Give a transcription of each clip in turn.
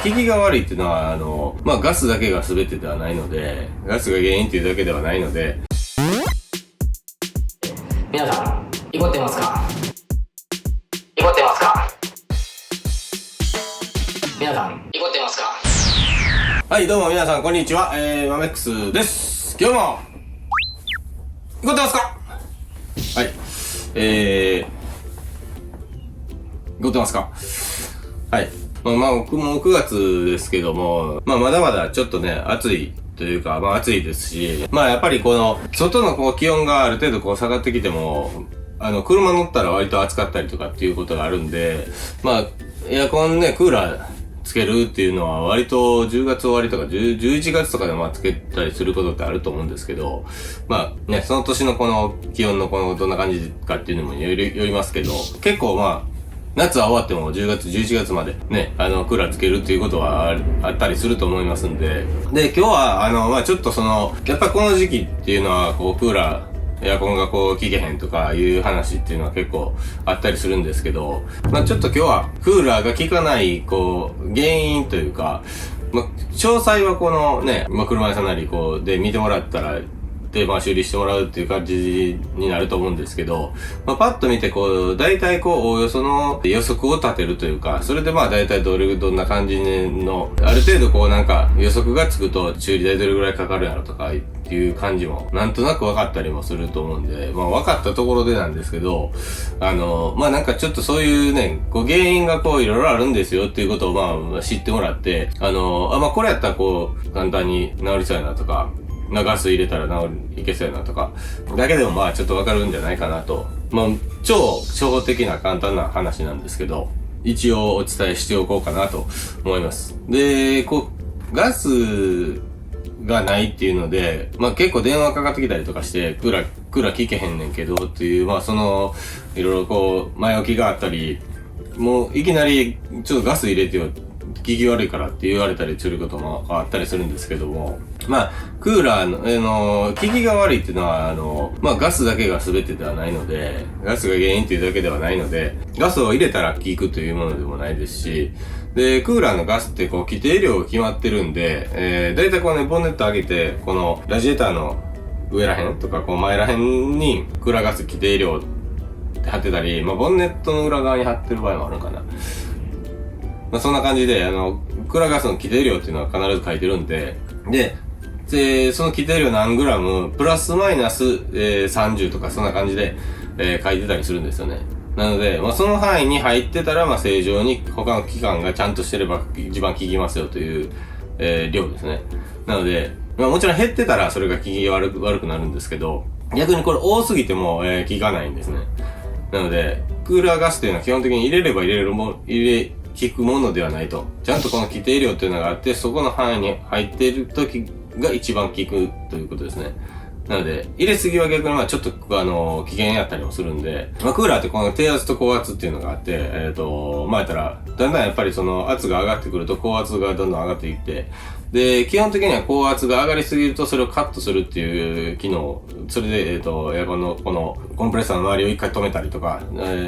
効きが悪いっていうのは、ガスだけが全てではないので、ガスが原因っていうだけではないので。皆さん、イコってますか？イコってますか？皆さん、イコってますか？はい、どうも皆さん、こんにちは。マメックスです。今日も、イコってますか？はい。イコってますか？はい。僕も9月ですけども、まだまだちょっとね、暑いというか、暑いですし、やっぱりこの、外の気温がある程度下がってきても、車乗ったら割と暑かったりとかっていうことがあるんで、エアコンね、クーラーつけるっていうのは割と10月終わりとか11月とかでつけたりすることってあると思うんですけど、その年のこの気温のどんな感じかっていうのもよりますけど、結構夏は終わっても10月、11月までね、クーラーつけるっていうことはあったりすると思いますんで。で、今日は、ちょっとやっぱこの時期っていうのは、クーラー、エアコンが効けへんとかいう話っていうのは結構あったりするんですけど、ちょっと今日はクーラーが効かない、原因というか、詳細は車屋さんなりで見てもらったら、で、修理してもらうっていう感じになると思うんですけど、パッと見て大体おおよその予測を立てるというか、それで大体どんな感じの、ある程度予測がつくと修理代どれぐらいかかるやろとかっていう感じも、なんとなく分かったりもすると思うんで、分かったところでなんですけど、ちょっとそういうね、原因がいろいろあるんですよっていうことを知ってもらって、これやったら簡単に治りそうやなとか、ガス入れたらいけそうやなとか、だけでもちょっとわかるんじゃないかなと。超初歩的な簡単な話なんですけど、一応お伝えしておこうかなと思います。で、ガスがないっていうので、結構電話かかってきたりとかして、クーラー効けへんねんけどっていう、いろいろ前置きがあったり、もういきなりちょっとガス入れてよ、効き悪いからって言われたりすることもあったりするんですけども、クーラーの、効きが悪いっていうのは、ガスだけが全てではないので、ガスが原因っていうだけではないので、ガスを入れたら効くというものでもないですし、で、クーラーのガスって規定量が決まってるんで、だいたいボンネット上げて、ラジエーターの上らへんとか、前らへんにクーラーガス規定量って貼ってたり、ボンネットの裏側に貼ってる場合もあるのかな。そんな感じで、クーラーガスの規定量っていうのは必ず書いてるんで、その規定量何グラム、プラスマイナス、30とかそんな感じで、書いてたりするんですよね。なので、その範囲に入ってたら、正常に他の器官がちゃんとしてれば一番効きますよという、量ですね。なので、もちろん減ってたらそれが効きが悪くなるんですけど、逆にこれ多すぎても、効かないんですね。なので、クーラーガスっていうのは基本的に入れれば効くものではないと。ちゃんとこの規定量っていうのがあって、そこの範囲に入っている時が一番効くということですね。なので、入れすぎは逆にちょっと危険やったりもするんで、クーラーって低圧と高圧っていうのがあって、やったら、だんだんやっぱり圧が上がってくると高圧がどんどん上がっていって、で、基本的には高圧が上がりすぎるとそれをカットするっていう機能、それで、エアコンのコンプレッサーの周りを一回止めたりとか、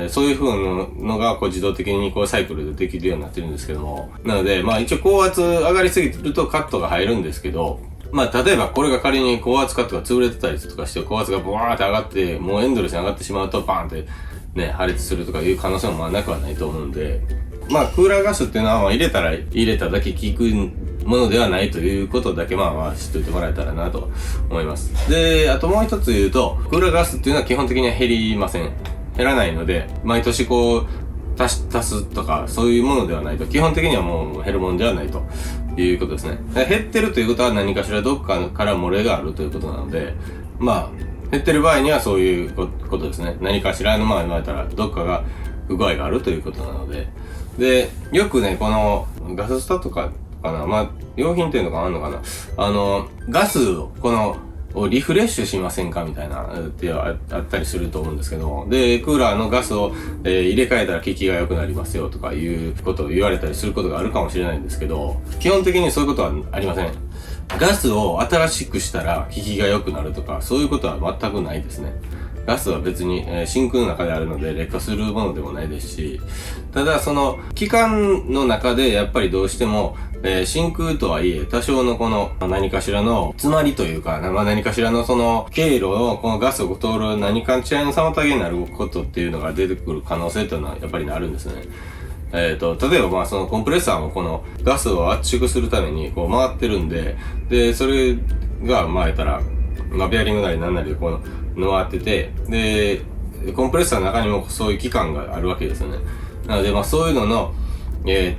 そういう風なのが自動的にサイクルでできるようになってるんですけども、なので、一応高圧上がりすぎるとカットが入るんですけど、例えばこれが仮に高圧カットが潰れてたりとかして、高圧がボワーって上がって、もうエンドレスに上がってしまうと、バーンってね、破裂するとかいう可能性もなくはないと思うんで、クーラーガスっていうのは入れたら入れただけ効くものではないということだけ知っといてもらえたらなと思います。で、あともう一つ言うと、クーラーガスっていうのは基本的には減りません。減らないので、毎年足すとか、そういうものではないと。基本的にはもう減るものではないということですね。減ってるということは何かしらどっかから漏れがあるということなので、減ってる場合にはそういうことですね。何かしらの言われたらどっかが不具合があるということなので。で、よくね、ガススタとかかな、用品店とかあるのかな、ガスをリフレッシュしませんかみたいなってあったりすると思うんですけど、で、クーラーのガスを、入れ替えたら効きが良くなりますよとかいうことを言われたりすることがあるかもしれないんですけど、基本的にそういうことはありません。ガスを新しくしたら効きが良くなるとか、そういうことは全くないですね。ガスは別に、真空の中であるので劣化するものでもないですし、ただその気管の中でやっぱりどうしても、真空とはいえ多少のこの何かしらの詰まりというか、何かしらのその経路をこのガスを通る何かしらの妨げになることっていうのが出てくる可能性というのはやっぱりあるんですね。例えばそのコンプレッサーもこのガスを圧縮するためにこう回ってるんで、で、それが言ったら、ベアリングなり何なりでこの回ってて、で、コンプレッサーの中にもそういう器官があるわけですよね。なのでそういうのの、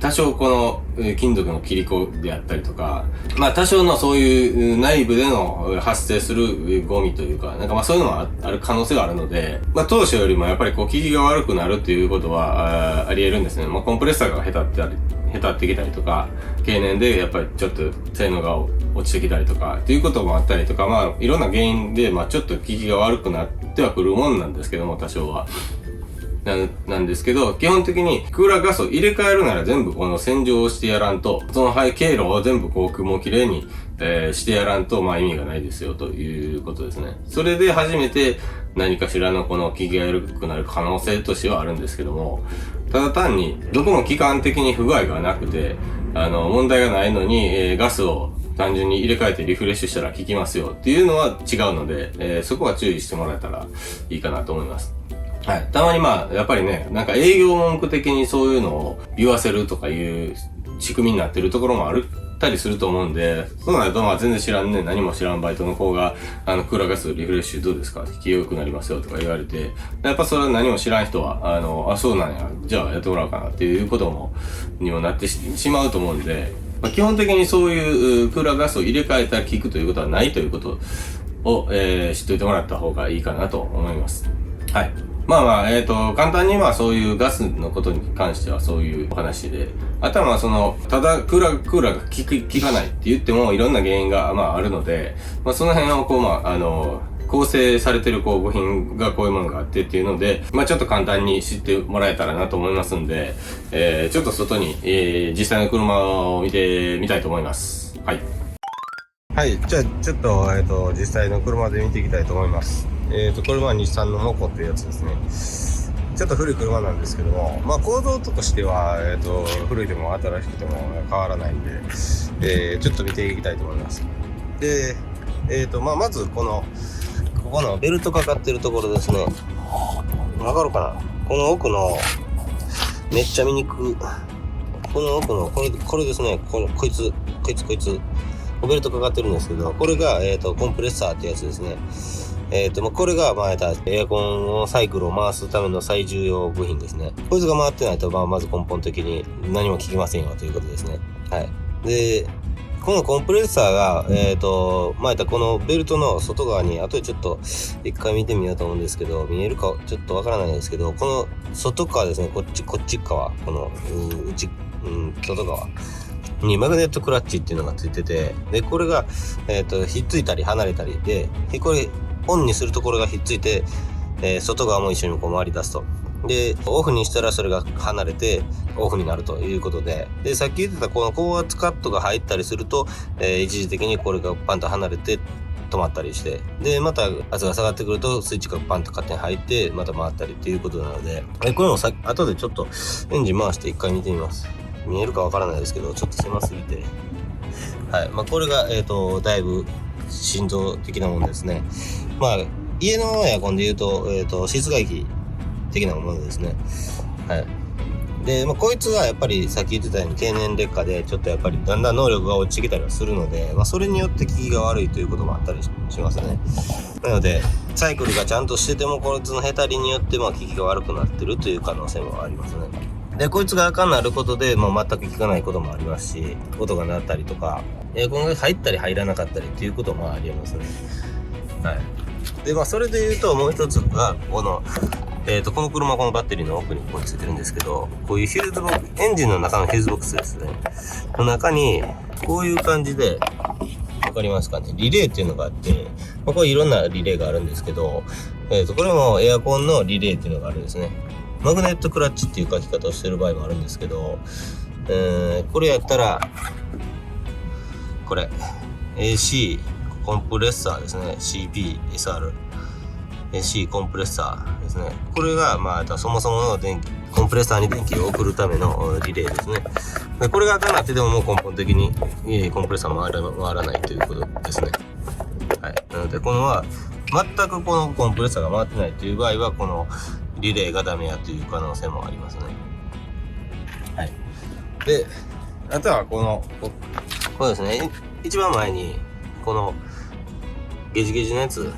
多少この金属の切り子であったりとか、多少のそういう内部での発生するゴミというか、そういうのはある可能性があるので、当初よりもやっぱり効きが悪くなるっていうことはあり得るんですね。コンプレッサーが下手ってきたりとか、経年でやっぱりちょっと性能が落ちてきたりとかっていうこともあったりとか、いろんな原因でちょっと効きが悪くなってはくるもんなんですけども、多少は。なんですけど、基本的にクーラーガスを入れ替えるなら全部この洗浄をしてやらんと、その経路を全部もう綺麗に、してやらんと、意味がないですよということですね。それで初めて何かしらのこの効きが悪くなる可能性としてはあるんですけども、ただ単にどこも機関的に不具合がなくて、問題がないのに、ガスを単純に入れ替えてリフレッシュしたら効きますよっていうのは違うので、そこは注意してもらえたらいいかなと思います。はい。たまにやっぱりね、営業文句的にそういうのを言わせるとかいう仕組みになってるところもあったりすると思うんで、そうなると全然知らんね、何も知らんバイトの子が、クーラーガスリフレッシュどうですか？効き良くなりますよとか言われて、やっぱそれは何も知らん人は、そうなんや、じゃあやってもらおうかなっていうことにもなってしまうと思うんで、基本的にそういうクーラーガスを入れ替えたら効くということはないということを、知っておいてもらった方がいいかなと思います。はい。簡単にそういうガスのことに関してはそういうお話で、あとはただクーラーが効かないって言ってもいろんな原因があるので、その辺を構成されてる部品がこういうものがあってっていうので、ちょっと簡単に知ってもらえたらなと思いますんで、ちょっと外に、実際の車を見てみたいと思います。はい。はい。じゃあ、ちょっと、実際の車で見ていきたいと思います。これは日産のモコっていうやつですね。ちょっと古い車なんですけども、構造としては、古いでも新しくても変わらないんで、ちょっと見ていきたいと思います。で、まずここのベルトかかってるところですね。わかるかな？この奥の、めっちゃ見にくい。この奥の、これですね。こいつ。ベルトかかってるんですけど、これが、コンプレッサーってやつですね。これが、エアコンのサイクルを回すための最重要部品ですね。こいつが回ってないと、まず根本的に何も効きませんよということですね。はい。で、このコンプレッサーが、このベルトの外側に、後でちょっと一回見てみようと思うんですけど、見えるかちょっとわからないんですけど、この外側ですね、こっち側、この、外側にマグネットクラッチっていうのがついてて、で、これが、ひっついたり離れたりで、これ、オンにするところがひっついて、外側も一緒に回り出すと。で、オフにしたらそれが離れて、オフになるということで、で、さっき言ってたこの高圧カットが入ったりすると、一時的にこれがパンと離れて止まったりして、で、また圧が下がってくるとスイッチがパンと勝手に入って、また回ったりっていうことなので、これも後でちょっとエンジン回して一回見てみます。見えるかわからないですけど、ちょっと狭すぎて。はい。これが、だいぶ振動的なものですね。家のエアコンで言うと、室外機的なものですね。はい。で、こいつはやっぱりさっき言ってたように経年劣化で、ちょっとやっぱりだんだん能力が落ちてきたりはするので、それによって効きが悪いということもあったりしますね。なので、サイクルがちゃんとしてても、こいつのへたりによって効きが悪くなってるという可能性もありますね。で、こいつが赤になることで、全く効かないこともありますし、音が鳴ったりとか、エアコンが入ったり入らなかったりっていうこともありえますね。はい。で、それで言うと、もう一つが、この車、このバッテリーの奥にここについてるんですけど、こういうヒューズボックス、エンジンの中のヒューズボックスですね。の中に、こういう感じで、わかりますかね？リレーっていうのがあって、これいろんなリレーがあるんですけど、これもエアコンのリレーっていうのがあるんですね。マグネットクラッチっていう書き方をしてる場合もあるんですけど、これやったら、これ、AC、コンプレッサーですね。CP、SR。C コンプレッサーですね。これが、そもそものコンプレッサーに電気を送るためのリレーですね。でこれが赤になっててももう根本的にコンプレッサー回らないということですね。はい。なので、この全くこのコンプレッサーが回ってないという場合は、このリレーがダメやという可能性もありますね。はい。で、あとはこれですね。一番前に、このゲジゲジのやつ、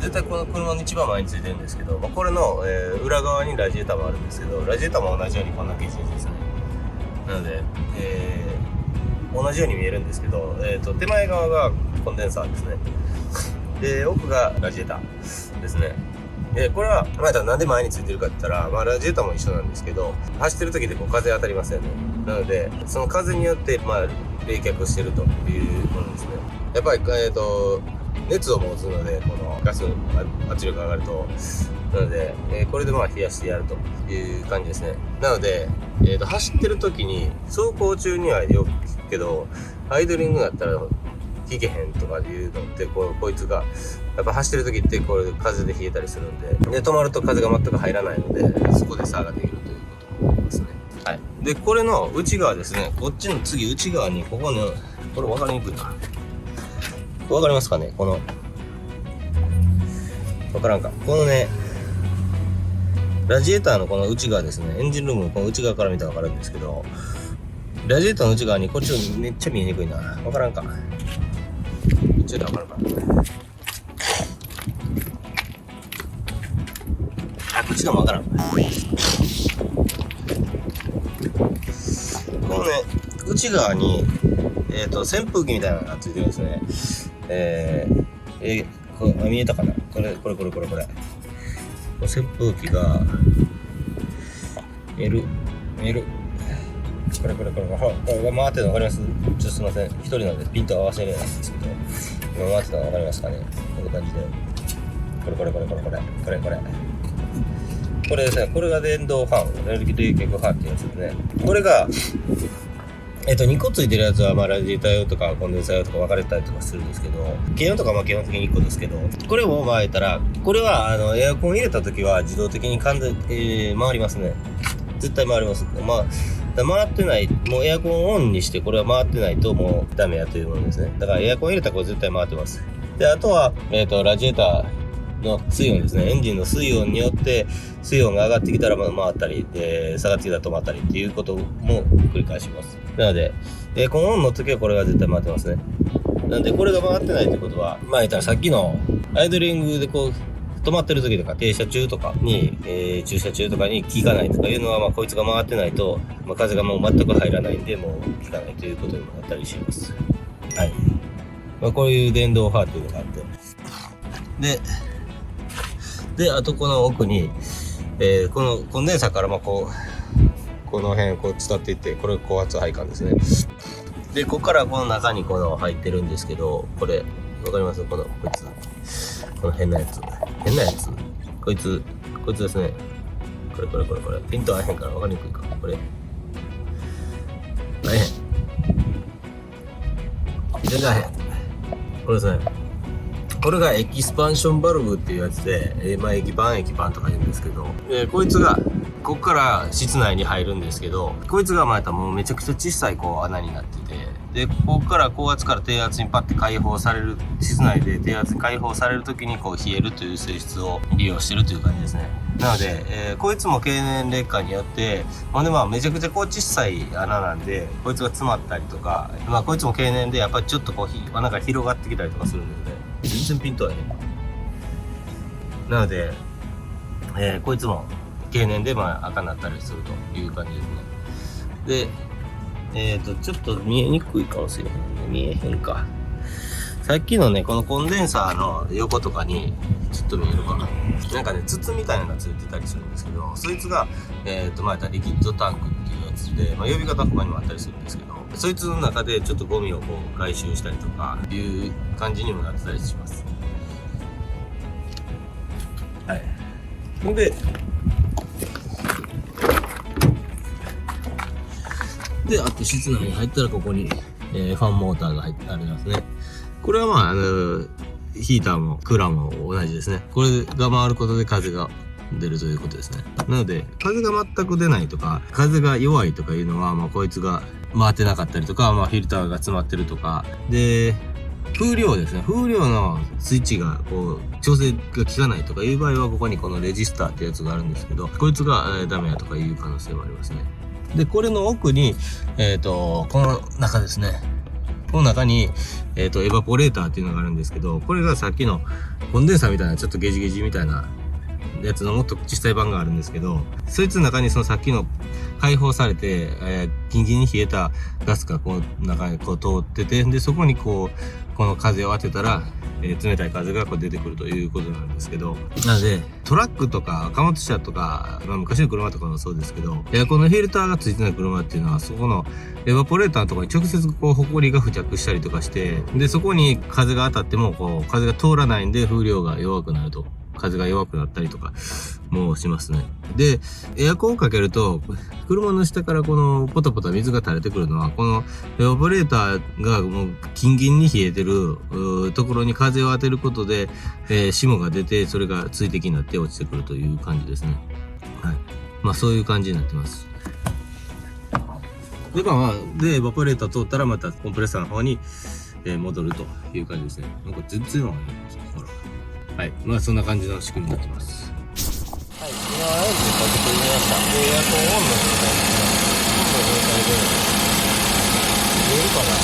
絶対この車の一番前についてるんですけど、これの、裏側にラジエーターもあるんですけど、ラジエーターも同じようにこんなゲジゲジですね。なので、同じように見えるんですけど、手前側がコンデンサーですね。で、奥がラジエーターですね。これは、なんで前についてるかって言ったら、ラジエーターも一緒なんですけど、走ってる時で風当たりますよね。なので、その風によって、冷却してるというものですね。やっぱり、熱を持つので、このガス圧力が上がると、なので、これで冷やしてやるという感じですね。なので、走ってる時に、走行中にはよく聞くけど、アイドリングだったら聞けへんとかいうのって、こいつが、やっぱ走ってる時ってこれ風で冷えたりするんで、止まると風が全く入らないので、そこで差ができるということになりますね。はい。で、これの内側ですね、こっちの次内側に、ここの、これ分かりにくいな。わかりますかね、わからんか。このね、ラジエーターのこの内側ですね、エンジンルームのこの内側から見たらわかるんですけど、ラジエーターの内側にこっちめっちゃ見えにくいな。わからんか。ちょっとわかるか。こっちのもわからん。このね、内側に、扇風機みたいなのがついてるんですね。これ見えたかな、これ。扇風機が、見える。これが回ってるの分かります？ちょっとすいません。一人なんでピント合わせれないんですけど、今回ってたの分かりますかね？こんな感じで。これですね、これが電動ファン、冷却ファンってやつですね。これが、2個ついてるやつは、ラジエーター用とかコンデンサー用とか分かれたりとかするんですけど、軽音とか基本的に1個ですけど、これも回ったら、これは、エアコン入れた時は自動的に回りますね。絶対回ります。回ってない、もうエアコンオンにしてこれは回ってないともうダメやというものですね。だからエアコン入れたらこれ絶対回ってます。で、あとは、ラジエーターの水温ですね。エンジンの水温によって水温が上がってきたら回ったり、下がってきたら止まったりっていうことも繰り返します。なので、エアコンオンの時はこれが絶対回ってますね。なので、これが回ってないってことは、言ったらさっきのアイドリングで止まってる時とか停車中とかに、駐車中とかに効かないとかいうのは、こいつが回ってないと、風がもう全く入らないんで、もう効かないということにもなったりします。はい。こういう電動ファーというのがあって。で、あとこの奥に、このコンデンサーからこの辺伝っていって、これ高圧配管ですね。で、ここからこの中に入ってるんですけど、これ、わかります？こいつ。この変なやつ。こいつですね。これ。ピント合えへんから分かりにくいか。これ。合えへん。全然合えへん。これですね。これがエキスパンションバルブっていうやつで、液パンとか言うんですけど、こいつが、ここから室内に入るんですけど、こいつがもうめちゃくちゃ小さい穴になってて、で、ここから高圧から低圧にパッて解放される、室内で低圧に解放されるときに冷えるという性質を利用してるという感じですね。なので、こいつも経年劣化によって、めちゃくちゃ小さい穴なんで、こいつが詰まったりとか、こいつも経年でやっぱりちょっと穴が広がってきたりとかするので、全然ピントはね。なので、こいつも経年で赤になったりするという感じですね。で、ちょっと見えにくいかもしれへんね。見えへんか。さっきのね、このコンデンサーの横とかに、ちょっと見えるかな。なんかね、筒みたいなのがついてたりするんですけど、そいつが、リキッドタンクっていうやつで、呼び方他にもあったりするんですけど、そいつの中でちょっとゴミを回収したりとか、いう感じにもなってたりします。はい。で、あと室内に入ったらここに、ファンモーターがありますね。これはヒーターもクーラーも同じですね。これが回ることで風が出るということですね。なので、風が全く出ないとか、風が弱いとかいうのは、こいつが回ってなかったりとか、フィルターが詰まってるとか、で、風量ですね。風量のスイッチが調整が効かないとかいう場合は、ここにこのレジスターってやつがあるんですけど、こいつがダメやとかいう可能性もありますね。で、これの奥に、この中ですね。この中に、エバポレーターっていうのがあるんですけど、これがさっきのコンデンサーみたいな、ちょっとゲジゲジみたいなやつのもっと小さい版があるんですけど、そいつの中にそのさっきの解放されて、ギンギンに冷えたガスが中に通ってて、で、そこにこの風を当てたら、冷たい風が出てくるということなんですけど、なので、トラックとか貨物車とか、昔の車とかもそうですけど、エアコンのフィルターがついてない車っていうのは、そこのエバポレーターのところに直接埃が付着したりとかして、で、そこに風が当たっても、風が通らないんで風量が弱くなると。風が弱くなったりとかもしますね。で、エアコンをかけると、車の下からポタポタ水が垂れてくるのは、このエバポレーターがもうキンキンに冷えてるところに風を当てることで、霜が出て、それが水滴になって落ちてくるという感じですね。はい。そういう感じになってます。で、で、エバポレーター通ったらまたコンプレッサーの方に、戻るという感じですね。なんか全然わかんないです。ほら。はい。そんな感じの仕組みになってます。はい。今、エンジンかけてみました。で、エアコンオンの状態ですね。オンの状態で、見えるかな？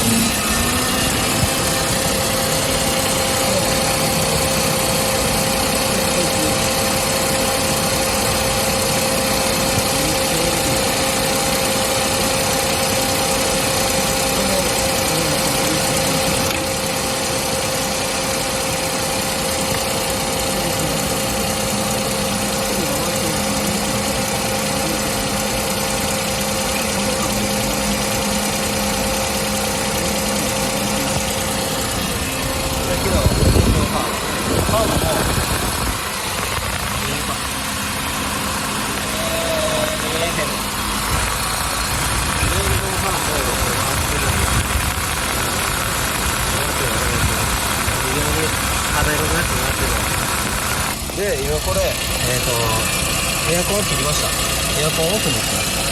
で、今これ、エアコン切りました。エアコンオフにしました。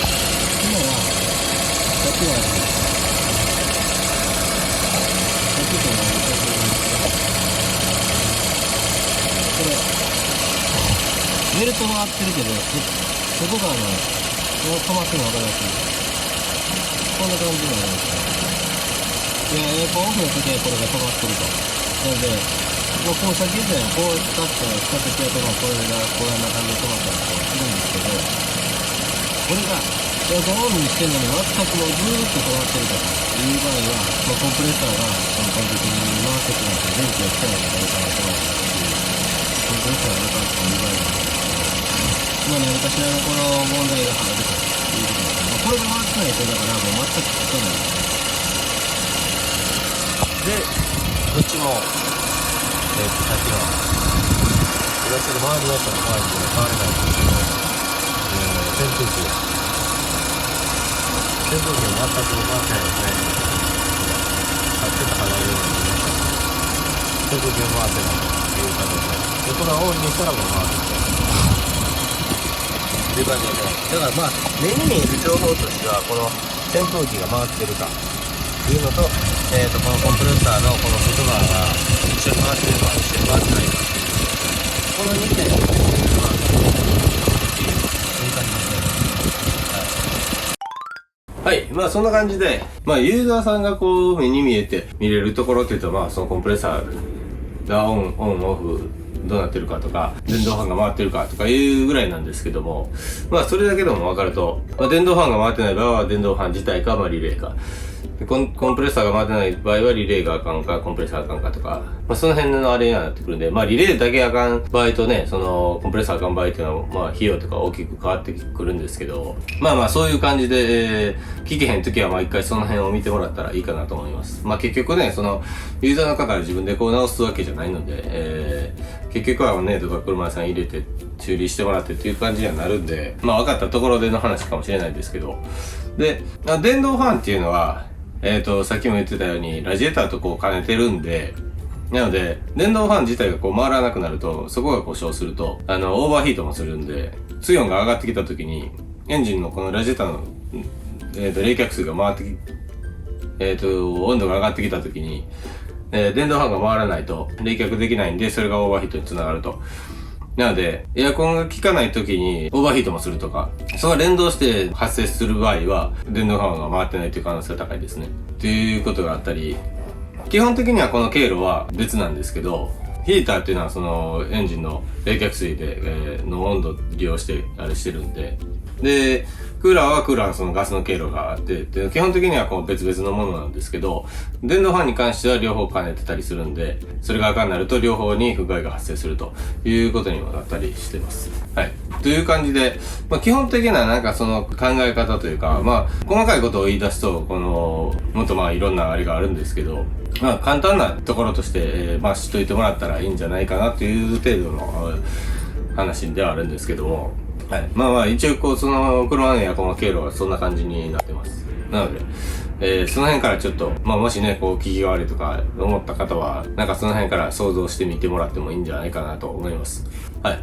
今は、さっきは、これ、ベルト回ってるけど、そこがもう止まってるの分かります？こんな感じになりますね。いや、エアコンオフの時はこれが止まってると。なので、この先でこう使ってやると、これがこんな感じで止まったりとかするんですけど、これがエアコンオフにしてるのに全くもうずーっと止まってるとかいう場合は、コンプレッサーが完璧に回ってくるので、電気をつけないとエアコンが止まったりする。コンプレッサーがなかったという場合なんですけど、何かしらのこの問題が出たということですね。これが回ってないと、だからもう全くつかないですね。で、どっちもさっきのブラシで回りましたの周りで変われないんですけど、扇風機が全く回ってないですね。ちょっと離れるようになりました。扇風機が回ってないという形で、これはオンにしたらもう回るという感じで、だから目に見える情報としては、この扇風機が回ってるかというのと、このコンプレッサーのこの外側が一緒に回ってるか一緒に回ってないかっていう、この2点をそういう感じですね。はい。そんな感じで、ユーザーさんが目に見えて見れるところっていうと、そのコンプレッサーがオン、オフ、どうなってるかとか、電動ファンが回ってるかとかいうぐらいなんですけども、それだけでも分かると、電動ファンが回ってない場合は電動ファン自体か、リレーか。コンプレッサーが回ってない場合はリレーがあかんか、コンプレッサーあかんかとか、その辺のあれにはなってくるんで、リレーだけあかん場合とね、そのコンプレッサーあかん場合っていうのは、費用とか大きく変わってくるんですけど、そういう感じで、聞けへんときは一回その辺を見てもらったらいいかなと思います。結局ね、その、ユーザーの方が自分で直すわけじゃないので、結局はね、とか車屋さん入れて、修理してもらってっていう感じにはなるんで、分かったところでの話かもしれないですけど、で、電動ファンっていうのは、さっきも言ってたように、ラジエーターと兼ねてるんで、なので、電動ファン自体がこう回らなくなると、そこが故障すると、オーバーヒートもするんで、水温が上がってきた時に、エンジンのこのラジエーターの、冷却水が回ってき、温度が上がってきた時に、電動ファンが回らないと冷却できないんで、それがオーバーヒートにつながると。なので、エアコンが効かない時にオーバーヒートもするとか、それが連動して発生する場合は、電動ファンが回ってないという可能性が高いですね。ということがあったり、基本的にはこの経路は別なんですけど、ヒーターっていうのはそのエンジンの冷却水で、の温度を利用してあれしてるんで、で、クーラーはクーラーのそのガスの経路があって、で基本的にはこう別々のものなんですけど、電動ファンに関しては両方兼ねてたりするんで、それが赤になると両方に不具合が発生するということにもなったりしてます。はい。という感じで、基本的ななんかその考え方というか、細かいことを言い出すと、もっといろんなあれがあるんですけど、簡単なところとして、知っといてもらったらいいんじゃないかなという程度の話ではあるんですけども、はい。一応その車のエアコンの経路はそんな感じになってます。なので、その辺からちょっと、もしね、効きが悪いとか思った方は、なんかその辺から想像してみてもらってもいいんじゃないかなと思います。はい。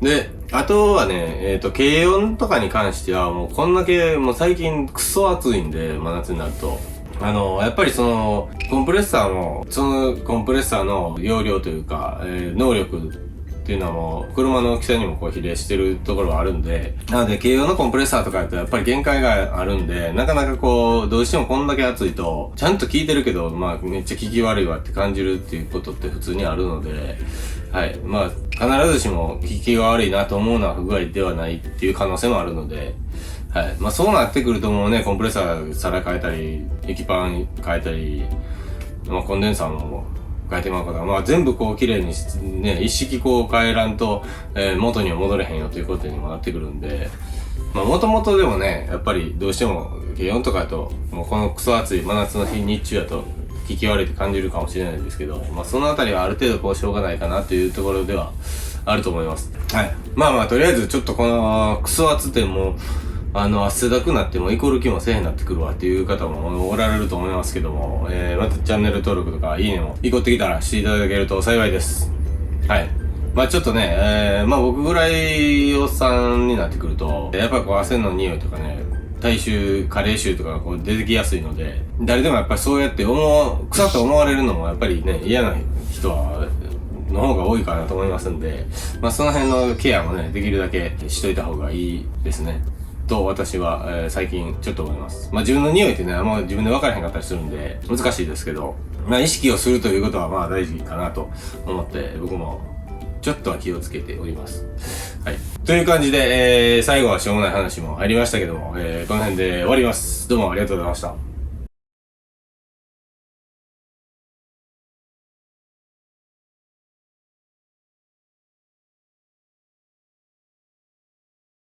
で、あとはね、軽温とかに関しては、もうこんだけ、もう最近クソ暑いんで、真夏になると。やっぱりその、コンプレッサーも、そのコンプレッサーの容量というか、能力っていうのはもう、車の大きさにもこう比例してるところはあるんで、なので、軽用のコンプレッサーとかやとやっぱり限界があるんで、なかなかこう、どうしてもこんだけ暑いと、ちゃんと効いてるけど、めっちゃ効き悪いわって感じるっていうことって普通にあるので、はい。必ずしも効きが悪いなと思うのは不具合ではないっていう可能性もあるので、はい。そうなってくるともうね、コンプレッサー皿変えたり、液パン変えたり、コンデンサーも変えてまうから、全部こう綺麗にね、一式こう変えらんと、元には戻れへんよということにもなってくるんで、もともとでもね、やっぱりどうしても、軽温とかだと、もうこのクソ暑い真夏の日中だと、効き悪いって感じるかもしれないんですけど、そのあたりはある程度こうしょうがないかなっていうところではあると思います。はい。とりあえずちょっとこのクソ暑でも、汗だくなってもイコール気もせえへんなってくるわっていう方もおられると思いますけども、またチャンネル登録とかいいねもイコってきたらしていただけると幸いです。はい。ちょっとね、僕ぐらいおっさんになってくると、やっぱりこう汗の匂いとかね、体臭、加齢臭とかがこう出てきやすいので、誰でもやっぱりそうやって臭く思われるのもやっぱりね、嫌な人の方が多いかなと思いますんで、その辺のケアもね、できるだけしといた方がいいですね。と私は、最近ちょっと思います。自分の匂いってね、自分で分からへんかったりするんで、難しいですけど、意識をするということは大事かなと思って、僕もちょっとは気をつけております。はい。という感じで、最後はしょうもない話もありましたけども、この辺で終わります。どうもありがとうございました。